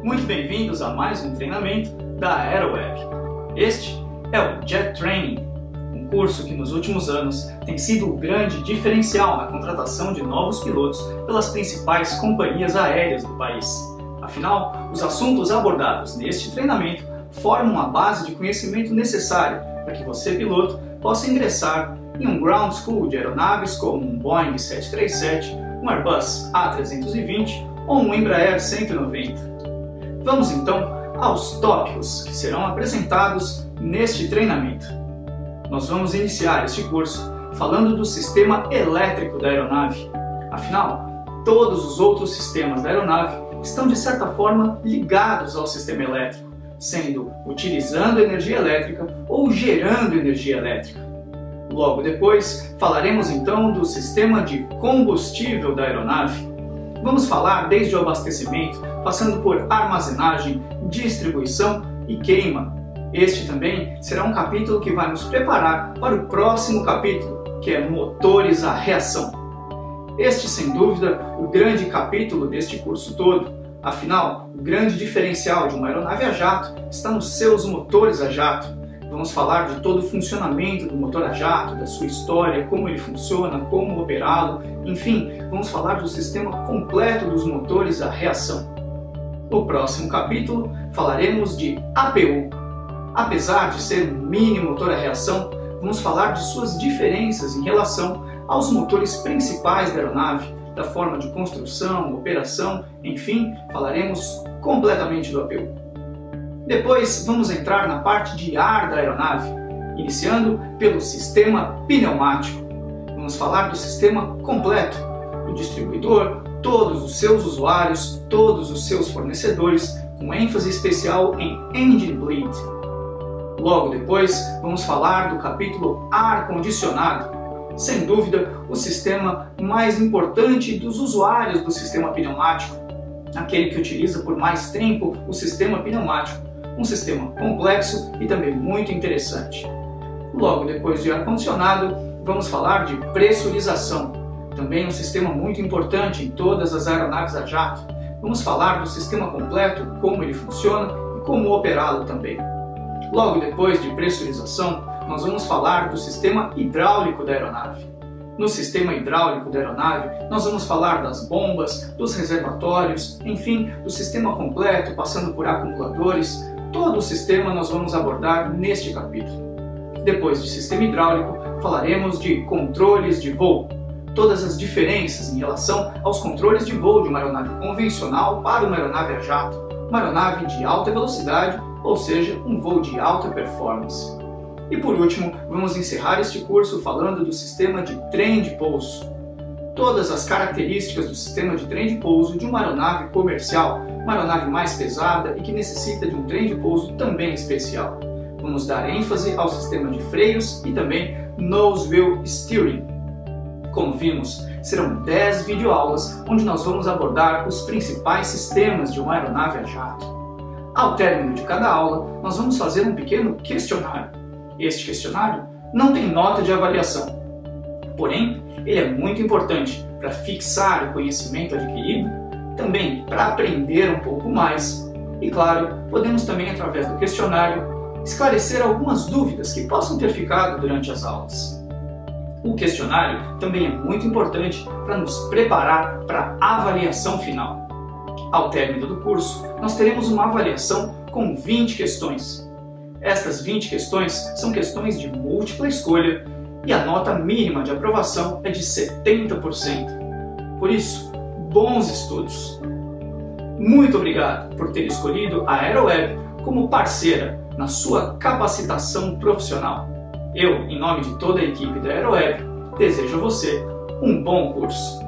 Muito bem-vindos a mais um treinamento da Aeroweb. Este é o Jet Training, um curso que nos últimos anos tem sido o grande diferencial na contratação de novos pilotos pelas principais companhias aéreas do país. Afinal, os assuntos abordados neste treinamento formam a base de conhecimento necessário para que você, piloto, possa ingressar em um ground school de aeronaves como um Boeing 737, um Airbus A320 ou um Embraer 190. Vamos então aos tópicos que serão apresentados neste treinamento. Nós vamos iniciar este curso falando do sistema elétrico da aeronave. Afinal, todos os outros sistemas da aeronave estão de certa forma ligados ao sistema elétrico, sendo utilizando energia elétrica ou gerando energia elétrica. Logo depois, falaremos então do sistema de combustível da aeronave. Vamos falar desde o abastecimento, passando por armazenagem, distribuição e queima. Este também será um capítulo que vai nos preparar para o próximo capítulo, que é motores a reação. Este, sem dúvida, o grande capítulo deste curso todo. Afinal, o grande diferencial de uma aeronave a jato está nos seus motores a jato. Vamos falar de todo o funcionamento do motor a jato, da sua história, como ele funciona, como operá-lo, enfim, vamos falar do sistema completo dos motores a reação. No próximo capítulo, falaremos de APU. Apesar de ser um mini motor a reação, vamos falar de suas diferenças em relação aos motores principais da aeronave, da forma de construção, operação, enfim, falaremos completamente do APU. Depois vamos entrar na parte de ar da aeronave, iniciando pelo sistema pneumático. Vamos falar do sistema completo, o distribuidor, todos os seus usuários, todos os seus fornecedores, com ênfase especial em engine bleed. Logo depois vamos falar do capítulo ar-condicionado, sem dúvida o sistema mais importante dos usuários do sistema pneumático, aquele que utiliza por mais tempo o sistema pneumático. Um sistema complexo e também muito interessante. Logo depois de ar-condicionado, vamos falar de pressurização, também um sistema muito importante em todas as aeronaves a jato. Vamos falar do sistema completo, como ele funciona e como operá-lo também. Logo depois de pressurização, nós vamos falar do sistema hidráulico da aeronave. No sistema hidráulico da aeronave, nós vamos falar das bombas, dos reservatórios, enfim, do sistema completo, passando por acumuladores. Todo o sistema nós vamos abordar neste capítulo. Depois de sistema hidráulico, falaremos de controles de voo. Todas as diferenças em relação aos controles de voo de uma aeronave convencional para uma aeronave a jato, uma aeronave de alta velocidade, ou seja, um voo de alta performance. E por último, vamos encerrar este curso falando do sistema de trem de pouso. Todas as características do sistema de trem de pouso de uma aeronave comercial, uma aeronave mais pesada e que necessita de um trem de pouso também especial. Vamos dar ênfase ao sistema de freios e também nose wheel steering. Como vimos, serão 10 videoaulas onde nós vamos abordar os principais sistemas de uma aeronave a jato. Ao término de cada aula, nós vamos fazer um pequeno questionário. Este questionário não tem nota de avaliação, porém, ele é muito importante para fixar o conhecimento adquirido, também para aprender um pouco mais e, claro, podemos também, através do questionário, esclarecer algumas dúvidas que possam ter ficado durante as aulas. O questionário também é muito importante para nos preparar para a avaliação final. Ao término do curso, nós teremos uma avaliação com 20 questões. Estas 20 questões são questões de múltipla escolha e a nota mínima de aprovação é de 70%. Por isso, bons estudos! Muito obrigado por ter escolhido a Aeroweb como parceira na sua capacitação profissional. Eu, em nome de toda a equipe da Aeroweb, desejo a você um bom curso.